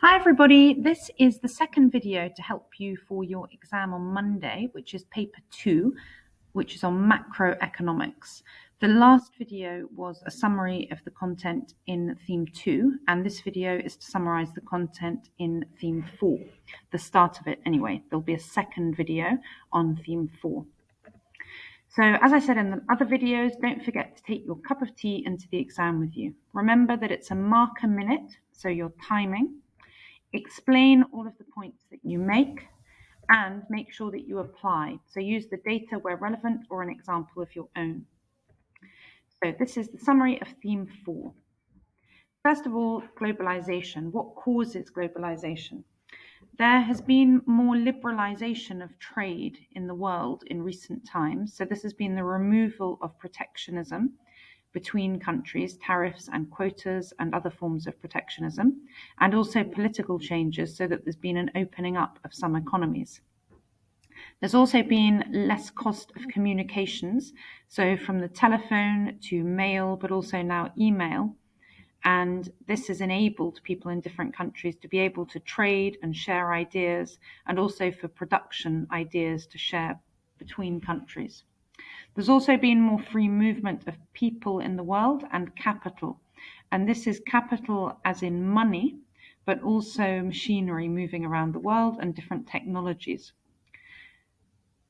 Hi everybody, this is the second video to help you for your exam on Monday, which is paper 2, which is on macroeconomics. The last video was a summary of the content in theme 2, and this video is to summarize the content in theme 4, the start of it anyway. There'll be a second video on theme 4. So as I said in the other videos, don't forget to take your cup of tea into the exam with you. Remember that it's a mark a minute, so your timing. Explain all of the points that you make and make sure that you apply. So use the data where relevant or an example of your own. So this is the summary of theme 4. First of all, globalization. What causes globalization? There has been more liberalization of trade in the world in recent times. So this has been the removal of protectionism between countries, tariffs and quotas and other forms of protectionism, and also political changes so that there's been an opening up of some economies. There's also been less cost of communications, so from the telephone to mail, but also now email. And this has enabled people in different countries to be able to trade and share ideas, and also for production ideas to share between countries. There's also been more free movement of people in the world and capital. And this is capital as in money, but also machinery moving around the world and different technologies.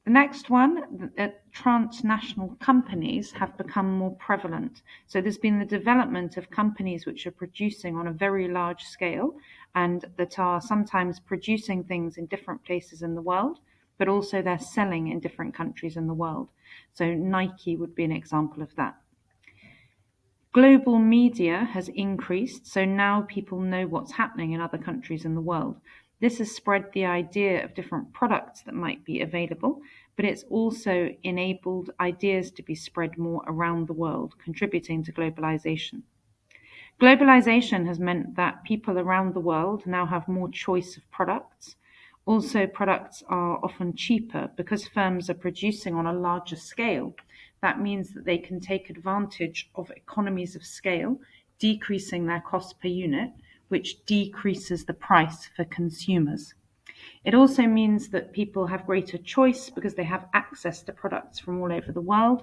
The next one, transnational companies have become more prevalent. So there's been the development of companies which are producing on a very large scale and that are sometimes producing things in different places in the world, but also they're selling in different countries in the world. So Nike would be an example of that. Global media has increased, so now people know what's happening in other countries in the world. This has spread the idea of different products that might be available, but it's also enabled ideas to be spread more around the world, contributing to globalization. Globalization has meant that people around the world now have more choice of products. Also, products are often cheaper because firms are producing on a larger scale. That means that they can take advantage of economies of scale, decreasing their cost per unit, which decreases the price for consumers. It also means that people have greater choice because they have access to products from all over the world.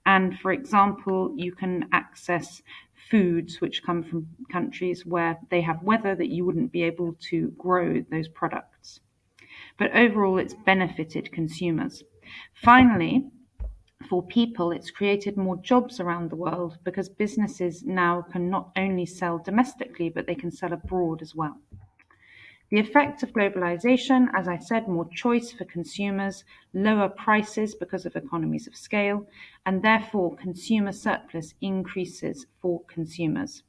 And for example, you can access foods which come from countries where they have weather that you wouldn't be able to grow those products. But overall, it's benefited consumers. Finally, for people, it's created more jobs around the world because businesses now can not only sell domestically, but they can sell abroad as well. The effects of globalization, as I said, more choice for consumers, lower prices because of economies of scale, and therefore consumer surplus increases for consumers.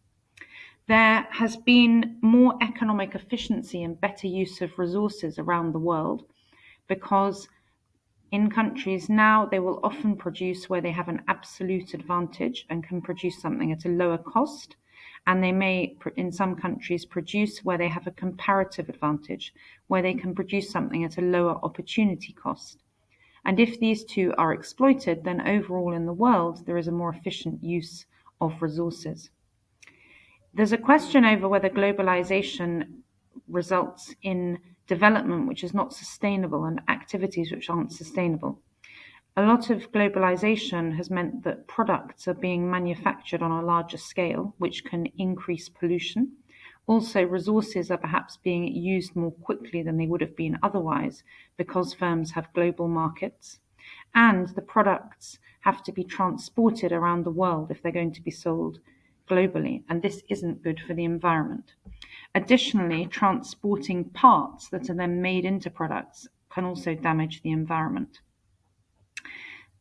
There has been more economic efficiency and better use of resources around the world because in countries now they will often produce where they have an absolute advantage and can produce something at a lower cost. And they may, in some countries, produce where they have a comparative advantage, where they can produce something at a lower opportunity cost. And if these two are exploited, then overall in the world, there is a more efficient use of resources. There's a question over whether globalization results in development which is not sustainable and activities which aren't sustainable. A lot of globalization has meant that products are being manufactured on a larger scale, which can increase pollution. Also, resources are perhaps being used more quickly than they would have been otherwise because firms have global markets. And the products have to be transported around the world if they're going to be sold globally, and this isn't good for the environment. Additionally, transporting parts that are then made into products can also damage the environment.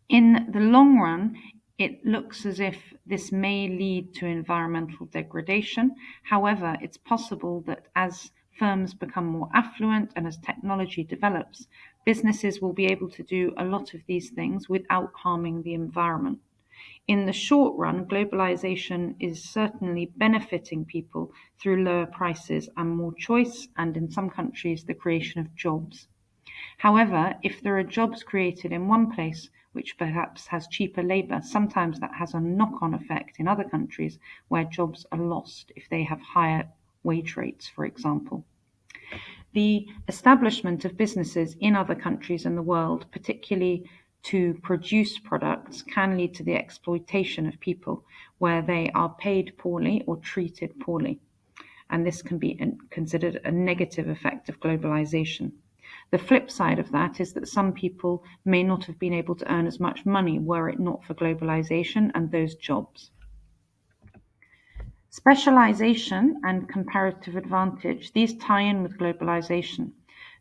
In the long run, it looks as if this may lead to environmental degradation. However, it's possible that as firms become more affluent and as technology develops, businesses will be able to do a lot of these things without harming the environment. In the short run, globalization is certainly benefiting people through lower prices and more choice, and in some countries, the creation of jobs. However, if there are jobs created in one place, which perhaps has cheaper labor, sometimes that has a knock-on effect in other countries where jobs are lost if they have higher wage rates, for example. The establishment of businesses in other countries in the world, particularly to produce products, can lead to the exploitation of people where they are paid poorly or treated poorly. And this can be considered a negative effect of globalization. The flip side of that is that some people may not have been able to earn as much money were it not for globalization and those jobs. Specialization and comparative advantage, these tie in with globalization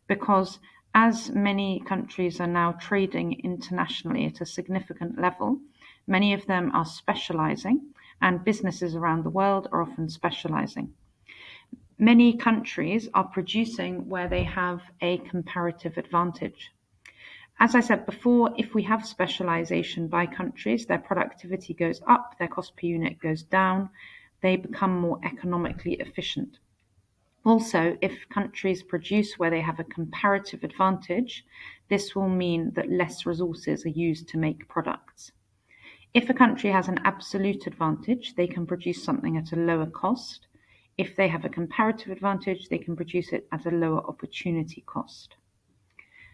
because as many countries are now trading internationally at a significant level, many of them are specializing, and businesses around the world are often specializing. Many countries are producing where they have a comparative advantage. As I said before, if we have specialization by countries, their productivity goes up, their cost per unit goes down, they become more economically efficient. Also, if countries produce where they have a comparative advantage, this will mean that less resources are used to make products. If a country has an absolute advantage, they can produce something at a lower cost. If they have a comparative advantage, they can produce it at a lower opportunity cost.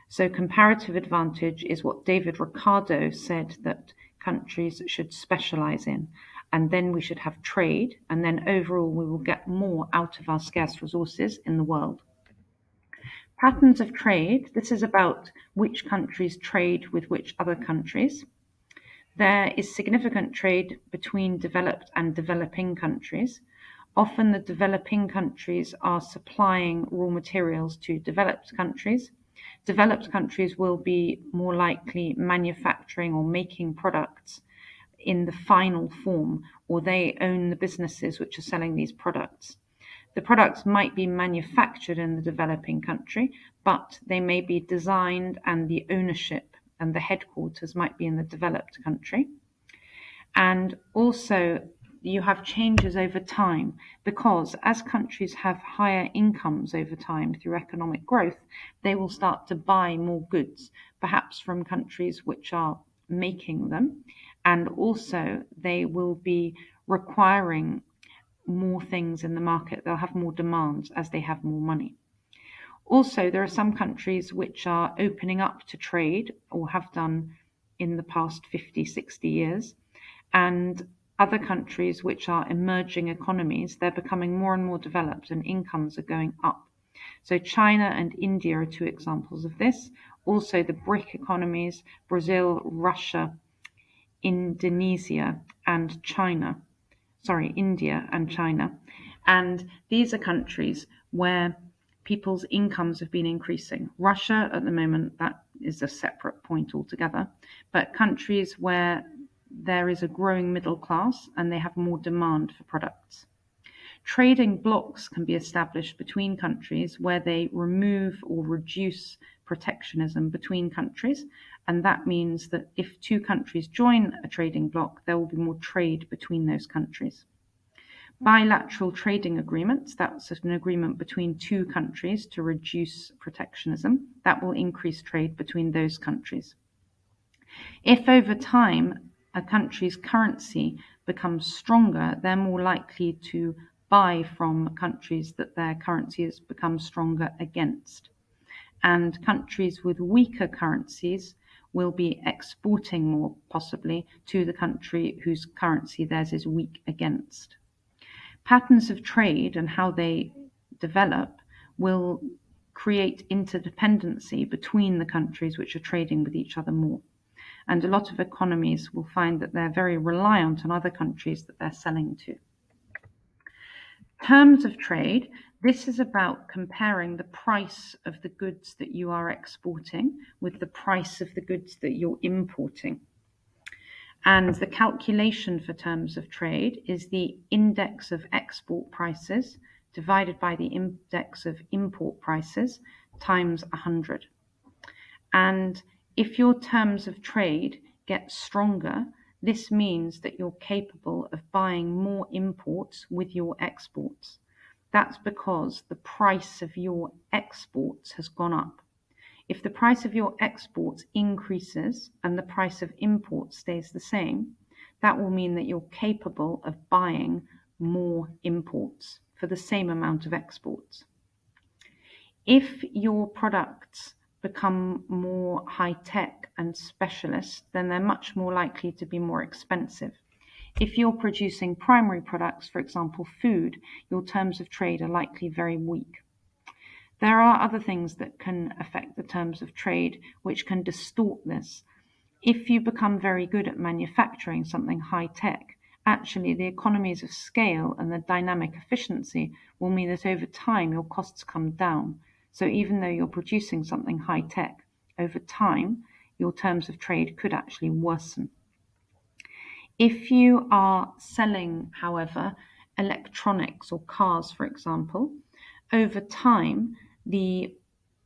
So comparative advantage is what David Ricardo said that countries should specialize in, and then we should have trade, and then overall we will get more out of our scarce resources in the world. Patterns of trade, this is about which countries trade with which other countries. There is significant trade between developed and developing countries. Often the developing countries are supplying raw materials to developed countries. Developed countries will be more likely manufacturing or making products in the final form, or they own the businesses which are selling these products. The products might be manufactured in the developing country, but they may be designed and the ownership and the headquarters might be in the developed country. And also you have changes over time because as countries have higher incomes over time through economic growth, they will start to buy more goods, perhaps from countries which are making them, and also they will be requiring more things in the market. They'll have more demands as they have more money. Also, there are some countries which are opening up to trade or have done in the past 50, 60 years, and other countries which are emerging economies, they're becoming more and more developed and incomes are going up. So China and India are two examples of this. Also the BRIC economies, Brazil, Russia, India and China. And these are countries where people's incomes have been increasing. Russia at the moment, that is a separate point altogether, but countries where there is a growing middle class and they have more demand for products. Trading blocks can be established between countries where they remove or reduce protectionism between countries, and that means that if two countries join a trading bloc, there will be more trade between those countries. Bilateral trading agreements, that's an agreement between two countries to reduce protectionism, that will increase trade between those countries. If over time a country's currency becomes stronger, they're more likely to buy from countries that their currency has become stronger against. And countries with weaker currencies will be exporting more possibly to the country whose currency theirs is weak against. Patterns of trade and how they develop will create interdependency between the countries which are trading with each other more. And a lot of economies will find that they're very reliant on other countries that they're selling to. Terms of trade, this is about comparing the price of the goods that you are exporting with the price of the goods that you're importing. And the calculation for terms of trade is the index of export prices divided by the index of import prices times 100. And if your terms of trade get stronger, this means that you're capable of buying more imports with your exports. That's because the price of your exports has gone up. If the price of your exports increases and the price of imports stays the same, that will mean that you're capable of buying more imports for the same amount of exports. If your products become more high-tech and specialist, then they're much more likely to be more expensive. If you're producing primary products, for example, food, your terms of trade are likely very weak. There are other things that can affect the terms of trade which can distort this. If you become very good at manufacturing something high-tech, actually the economies of scale and the dynamic efficiency will mean that over time your costs come down. So even though you're producing something high-tech, over time your terms of trade could actually worsen. If you are selling, however, electronics or cars, for example, over time the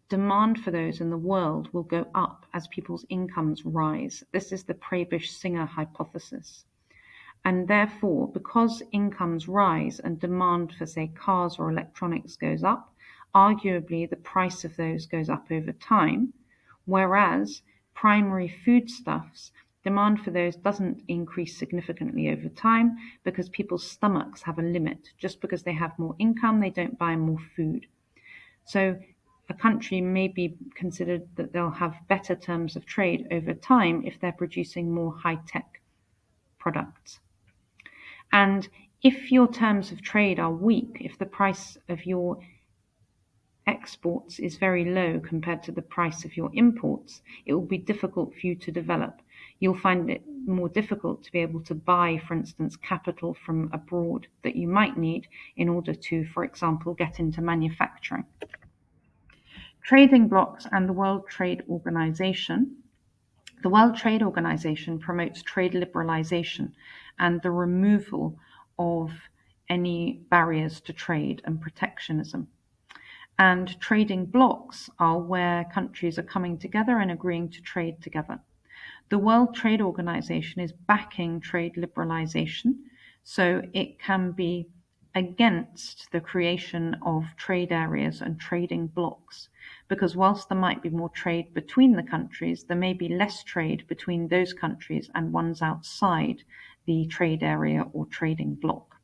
demand for those in the world will go up as people's incomes rise. This is the Prebisch-Singer hypothesis. And therefore, because incomes rise and demand for, say, cars or electronics goes up, arguably the price of those goes up over time, whereas primary foodstuffs, demand for those doesn't increase significantly over time because people's stomachs have a limit. Just because they have more income, they don't buy more food. So a country may be considered that they'll have better terms of trade over time if they're producing more high-tech products. And if your terms of trade are weak, if the price of your exports is very low compared to the price of your imports, it will be difficult for you to develop. You'll find it more difficult to be able to buy, for instance, capital from abroad that you might need in order to, for example, get into manufacturing. Trading blocs and the World Trade Organization. The World Trade Organization promotes trade liberalization and the removal of any barriers to trade and protectionism. And trading blocs are where countries are coming together and agreeing to trade together. The World Trade Organization is backing trade liberalization, so it can be against the creation of trade areas and trading blocs, because whilst there might be more trade between the countries, there may be less trade between those countries and ones outside the trade area or trading bloc.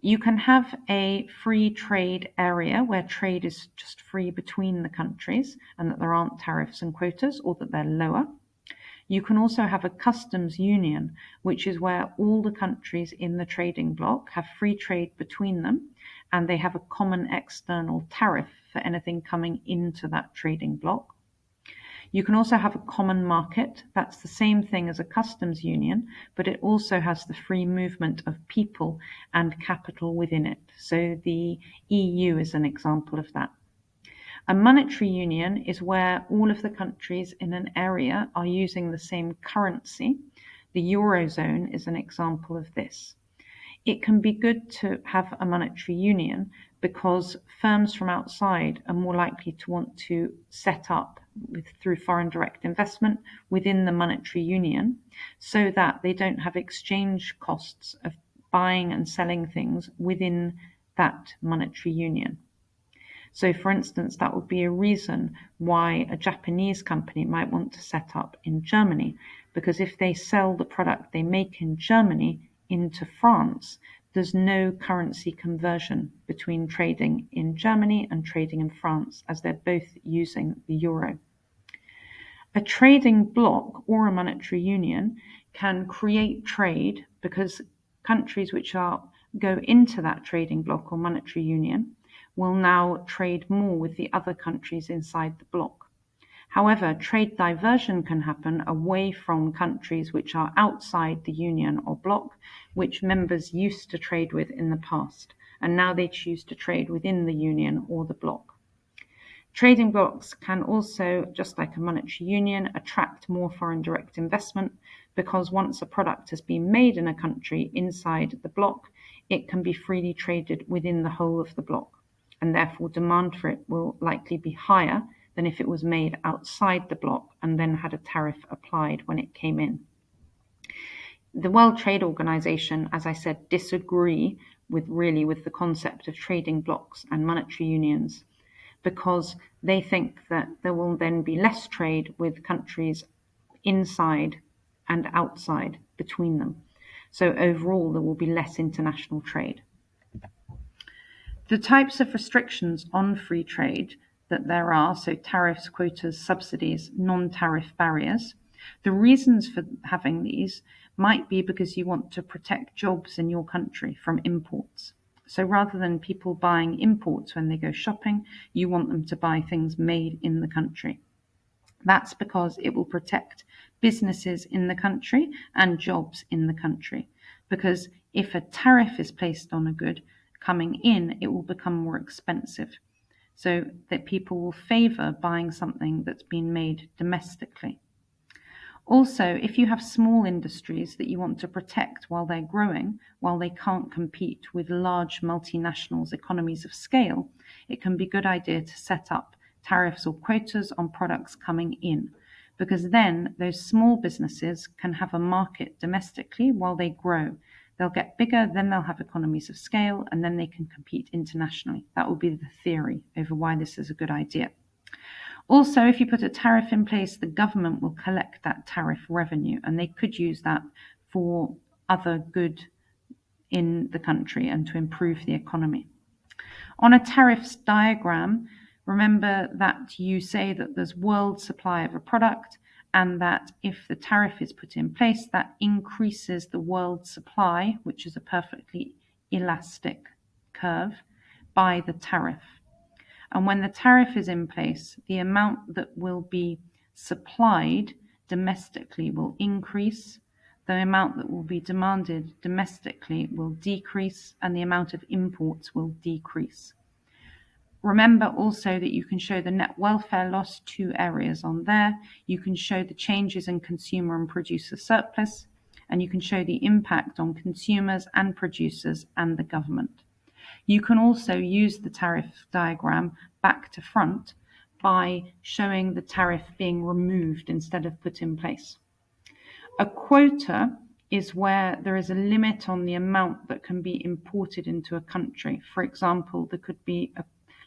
You can have a free trade area where trade is just free between the countries and that there aren't tariffs and quotas, or that they're lower. You can also have a customs union, which is where all the countries in the trading bloc have free trade between them, and they have a common external tariff for anything coming into that trading bloc. You can also have a common market. That's the same thing as a customs union, but it also has the free movement of people and capital within it. So the EU is an example of that. A monetary union is where all of the countries in an area are using the same currency. The Eurozone is an example of this. It can be good to have a monetary union because firms from outside are more likely to want to set up through foreign direct investment within the monetary union, so that they don't have exchange costs of buying and selling things within that monetary union. So, for instance, that would be a reason why a Japanese company might want to set up in Germany, because if they sell the product they make in Germany into France, there's no currency conversion between trading in Germany and trading in France, as they're both using the euro. A trading bloc or a monetary union can create trade because countries which go into that trading bloc or monetary union will now trade more with the other countries inside the bloc. However, trade diversion can happen away from countries which are outside the union or bloc, which members used to trade with in the past, and now they choose to trade within the union or the bloc. Trading blocs can also, just like a monetary union, attract more foreign direct investment, because once a product has been made in a country inside the bloc, it can be freely traded within the whole of the bloc, and therefore demand for it will likely be higher than if it was made outside the bloc and then had a tariff applied when it came in. The World Trade Organization, as I said, disagree with the concept of trading blocs and monetary unions, because they think that there will then be less trade with countries inside and outside between them. So overall, there will be less international trade. The types of restrictions on free trade that there are, so tariffs, quotas, subsidies, non-tariff barriers, the reasons for having these might be because you want to protect jobs in your country from imports. So rather than people buying imports when they go shopping, you want them to buy things made in the country. That's because it will protect businesses in the country and jobs in the country. Because if a tariff is placed on a good coming in, it will become more expensive. So that people will favor buying something that's been made domestically. Also, if you have small industries that you want to protect while they're growing, while they can't compete with large multinationals' economies of scale, it can be a good idea to set up tariffs or quotas on products coming in, because then those small businesses can have a market domestically while they grow. They'll get bigger, then they'll have economies of scale, and then they can compete internationally. That will be the theory over why this is a good idea. Also, if you put a tariff in place, the government will collect that tariff revenue, and they could use that for other good in the country and to improve the economy. On a tariffs diagram, remember that you say that there's world supply of a product, and that if the tariff is put in place, that increases the world supply, which is a perfectly elastic curve, by the tariff. And when the tariff is in place, the amount that will be supplied domestically will increase, the amount that will be demanded domestically will decrease, and the amount of imports will decrease. Remember also that you can show the net welfare loss, 2 areas on there. You can show the changes in consumer and producer surplus, and you can show the impact on consumers and producers and the government. You can also use the tariff diagram back to front by showing the tariff being removed instead of put in place. A quota is where there is a limit on the amount that can be imported into a country. For example, there could be a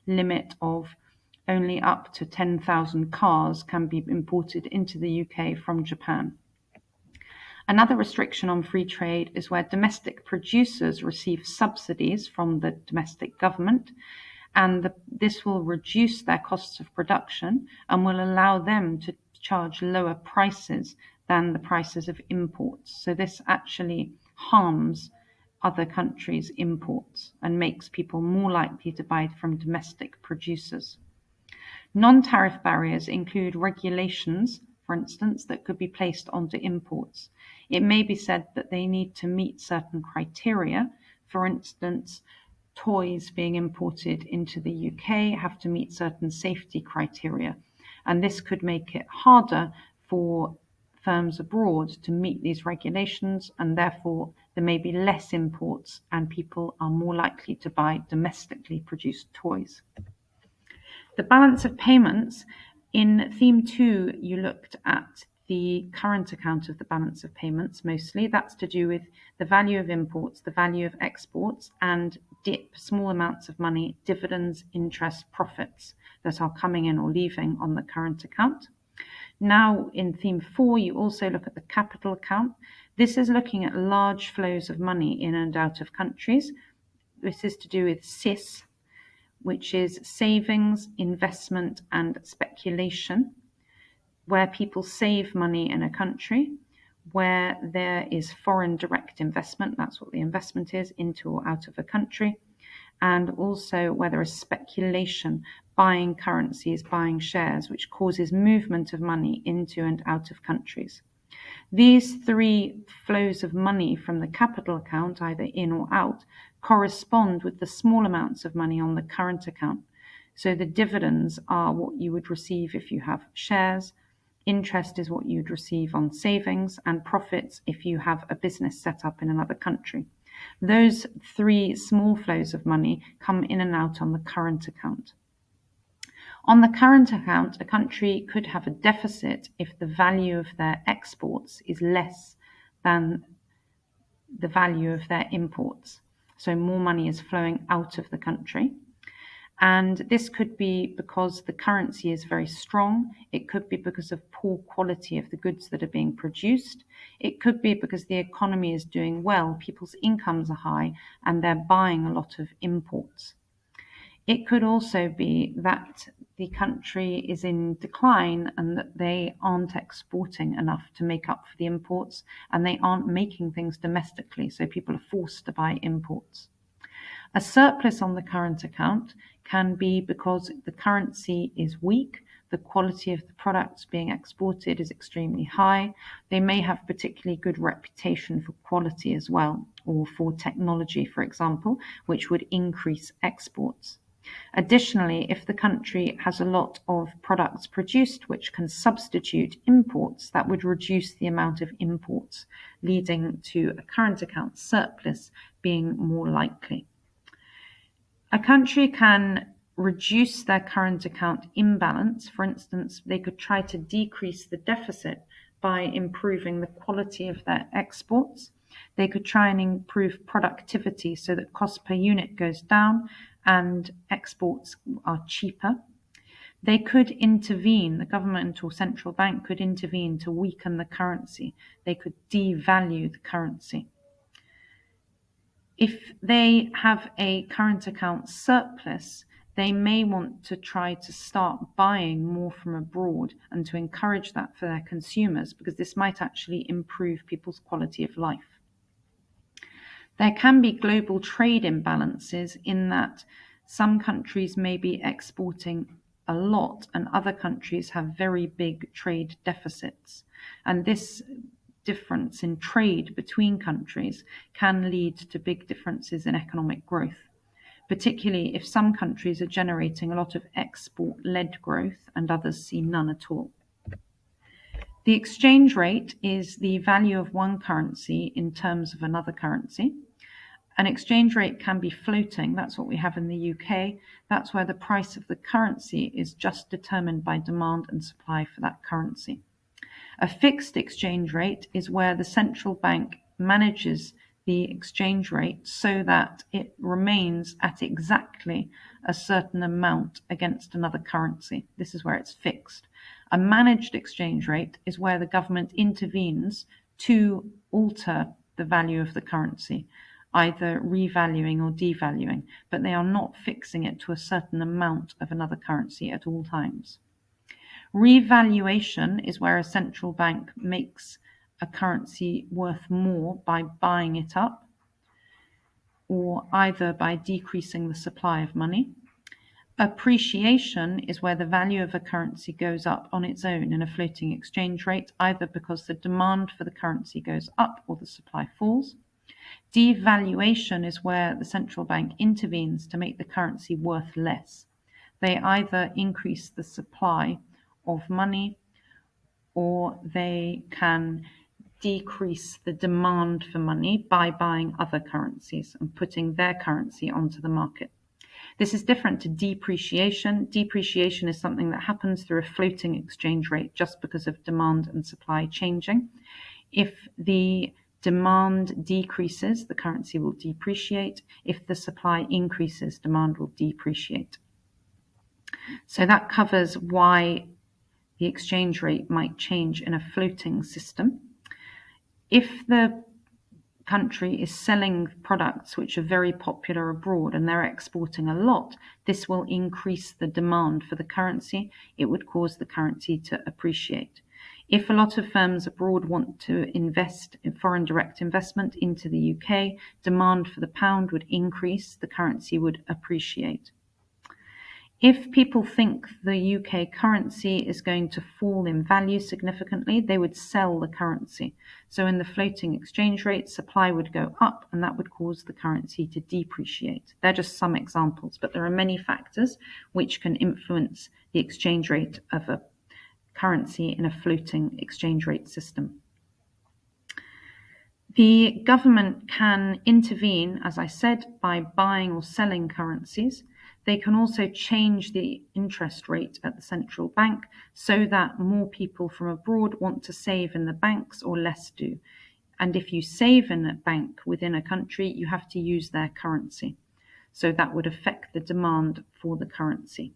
limit of only up to 10,000 cars can be imported into the UK from Japan. Another restriction on free trade is where domestic producers receive subsidies from the domestic government, and this will reduce their costs of production and will allow them to charge lower prices than the prices of imports. So this actually harms other countries' imports and makes people more likely to buy from domestic producers. Non-tariff barriers include regulations, for instance, that could be placed onto imports. It may be said that they need to meet certain criteria. For instance, toys being imported into the UK have to meet certain safety criteria, and this could make it harder for firms abroad to meet these regulations, and therefore there may be less imports and people are more likely to buy domestically produced toys. The balance of payments, in theme 2, you looked at the current account of the balance of payments mostly. That's to do with the value of imports, the value of exports, and small amounts of money, dividends, interest, profits that are coming in or leaving on the current account. Now in theme 4, you also look at the capital account. This is looking at large flows of money in and out of countries. This is to do with SIS, which is savings, investment, and speculation, where people save money in a country, where there is foreign direct investment, that's what the investment is, into or out of a country, and also where there is speculation, buying currencies, buying shares, which causes movement of money into and out of countries. These 3 flows of money from the capital account, either in or out, correspond with the small amounts of money on the current account. So the dividends are what you would receive if you have shares, interest is what you'd receive on savings, and profits if you have a business set up in another country. Those 3 small flows of money come in and out on the current account. On the current account, a country could have a deficit if the value of their exports is less than the value of their imports. So more money is flowing out of the country. And this could be because the currency is very strong. It could be because of poor quality of the goods that are being produced. It could be because the economy is doing well, people's incomes are high, and they're buying a lot of imports. It could also be that the country is in decline and that they aren't exporting enough to make up for the imports, and they aren't making things domestically, so people are forced to buy imports. A surplus on the current account can be because the currency is weak, the quality of the products being exported is extremely high. They may have particularly good reputation for quality as well, or for technology, for example, which would increase exports. Additionally, if the country has a lot of products produced which can substitute imports, that would reduce the amount of imports, leading to a current account surplus being more likely. A country can reduce their current account imbalance. For instance, they could try to decrease the deficit by improving the quality of their exports. They could try and improve productivity so that cost per unit goes down and exports are cheaper. They could intervene, the government or central bank could intervene to weaken the currency. They could devalue the currency. If they have a current account surplus, they may want to try to start buying more from abroad and to encourage that for their consumers, because this might actually improve people's quality of life. There can be global trade imbalances in that some countries may be exporting a lot and other countries have very big trade deficits. And this difference in trade between countries can lead to big differences in economic growth, particularly if some countries are generating a lot of export-led growth and others see none at all. The exchange rate is the value of one currency in terms of another currency. An exchange rate can be floating, that's what we have in the UK. That's where the price of the currency is just determined by demand and supply for that currency. A fixed exchange rate is where the central bank manages the exchange rate so that it remains at exactly a certain amount against another currency. This is where it's fixed. A managed exchange rate is where the government intervenes to alter the value of the currency, either revaluing or devaluing, but they are not fixing it to a certain amount of another currency at all times. Revaluation is where a central bank makes a currency worth more by buying it up, or either by decreasing the supply of money. Appreciation is where the value of a currency goes up on its own in a floating exchange rate, either because the demand for the currency goes up or the supply falls. Devaluation is where the central bank intervenes to make the currency worth less. They either increase the supply of money or they can decrease the demand for money by buying other currencies and putting their currency onto the market. This is different to depreciation. Depreciation is something that happens through a floating exchange rate just because of demand and supply changing. If the demand decreases, the currency will depreciate. If the supply increases, demand will depreciate. So that covers why the exchange rate might change in a floating system. If the country is selling products which are very popular abroad and they're exporting a lot, this will increase the demand for the currency. It would cause the currency to appreciate. If a lot of firms abroad want to invest in foreign direct investment into the UK, demand for the pound would increase, the currency would appreciate. If people think the UK currency is going to fall in value significantly, they would sell the currency. So in the floating exchange rate, supply would go up and that would cause the currency to depreciate. They're just some examples, but there are many factors which can influence the exchange rate of a currency in a floating exchange rate system. The government can intervene, as I said, by buying or selling currencies. They can also change the interest rate at the central bank so that more people from abroad want to save in the banks or less do. And if you save in a bank within a country, you have to use their currency. So that would affect the demand for the currency.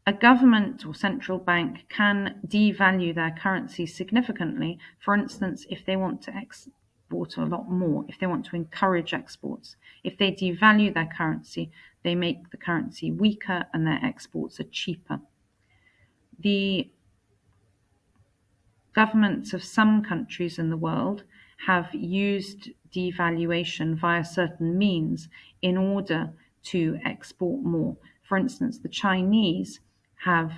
A government or central bank can devalue their currency significantly. For instance, if they want to export a lot more, if they want to encourage exports. If they devalue their currency, they make the currency weaker and their exports are cheaper. The governments of some countries in the world have used devaluation via certain means in order to export more. For instance, the Chinese have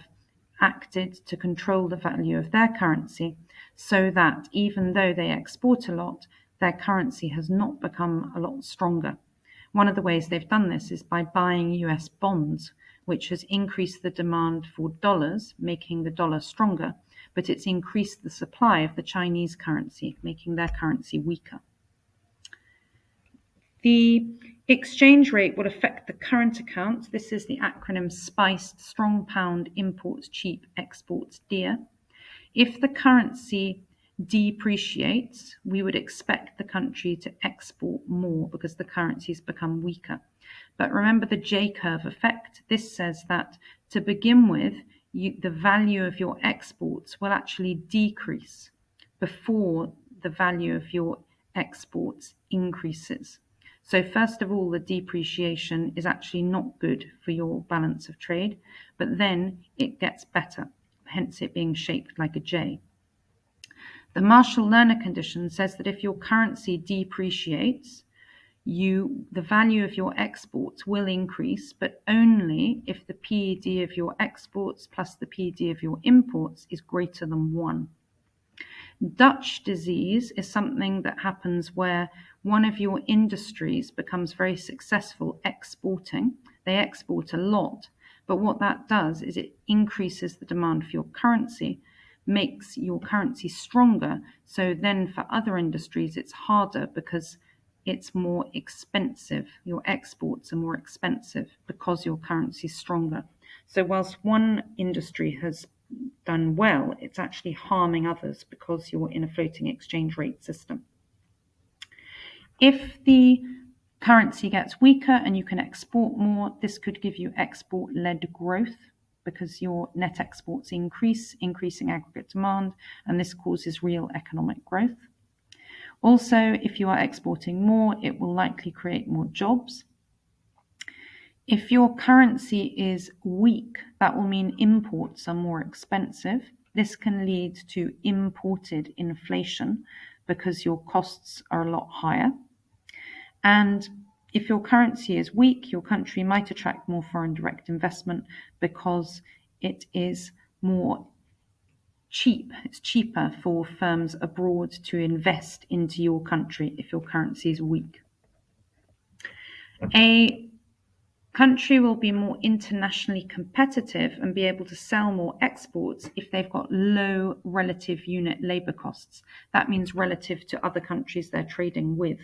acted to control the value of their currency so that even though they export a lot, their currency has not become a lot stronger. One of the ways they've done this is by buying US bonds, which has increased the demand for dollars, making the dollar stronger, but it's increased the supply of the Chinese currency, making their currency weaker. The exchange rate will affect the current account. This is the acronym SPICE, strong pound, imports cheap, exports dear. If the currency depreciates, we would expect the country to export more because the currencies become weaker. But remember the J-curve effect. This says that to begin with, the value of your exports will actually decrease before the value of your exports increases. So first of all, the depreciation is actually not good for your balance of trade, but then it gets better, hence it being shaped like a J. The Marshall-Lerner condition says that if your currency depreciates, the value of your exports will increase, but only if the PED of your exports plus the PED of your imports is greater than 1. Dutch disease is something that happens where one of your industries becomes very successful exporting. They export a lot, but what that does is it increases the demand for your currency, makes your currency stronger. So then for other industries, it's harder because it's more expensive. Your exports are more expensive because your currency is stronger. So whilst one industry has done well, it's actually harming others because you're in a floating exchange rate system. If the currency gets weaker and you can export more, this could give you export-led growth because your net exports increase, increasing aggregate demand, and this causes real economic growth. Also, if you are exporting more, it will likely create more jobs. If your currency is weak, that will mean imports are more expensive. This can lead to imported inflation because your costs are a lot higher. And if your currency is weak, your country might attract more foreign direct investment because it is more cheap. It's cheaper for firms abroad to invest into your country if your currency is weak. A country will be more internationally competitive and be able to sell more exports if they've got low relative unit labor costs. That means relative to other countries they're trading with.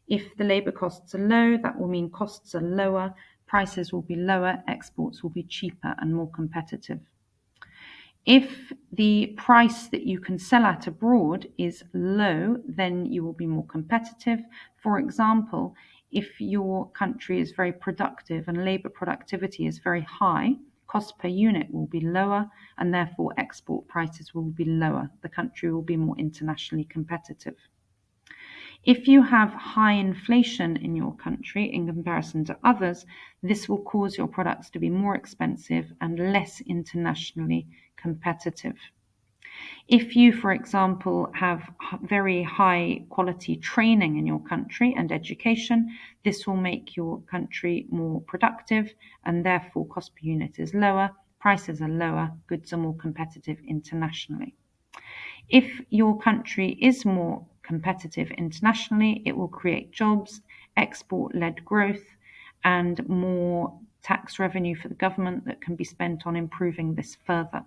If the labor costs are low, that will mean costs are lower, prices will be lower, exports will be cheaper and more competitive. If the price that you can sell at abroad is low, then you will be more competitive. For example, if your country is very productive and labor productivity is very high, cost per unit will be lower and therefore export prices will be lower. The country will be more internationally competitive. If you have high inflation in your country in comparison to others, this will cause your products to be more expensive and less internationally competitive. If you, for example, have very high quality training in your country and education, this will make your country more productive and therefore cost per unit is lower, prices are lower, goods are more competitive internationally. If your country is more competitive internationally, it will create jobs, export-led growth, and more tax revenue for the government that can be spent on improving this further.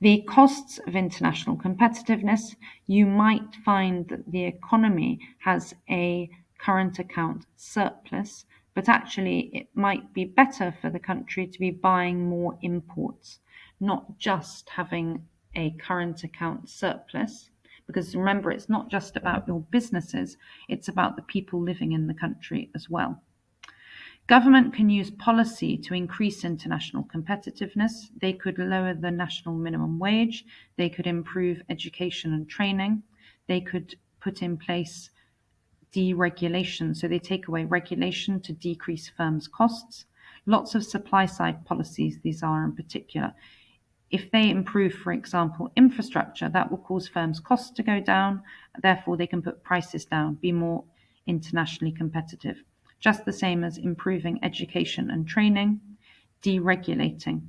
The costs of international competitiveness, you might find that the economy has a current account surplus, but actually it might be better for the country to be buying more imports, not just having a current account surplus, because remember, it's not just about your businesses, it's about the people living in the country as well. Government can use policy to increase international competitiveness. They could lower the national minimum wage. They could improve education and training. They could put in place deregulation. So they take away regulation to decrease firms' costs. Lots of supply side policies, these are in particular. If they improve, for example, infrastructure, that will cause firms' costs to go down. Therefore, they can put prices down, be more internationally competitive. Just the same as improving education and training, deregulating.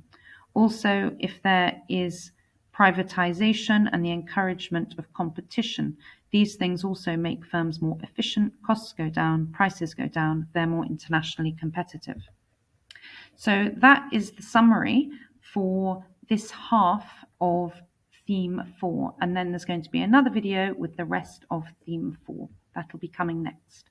Also, if there is privatization and the encouragement of competition, these things also make firms more efficient, costs go down, prices go down, they're more internationally competitive. So that is the summary for this half of theme 4, and then there's going to be another video with the rest of theme 4. That'll be coming next.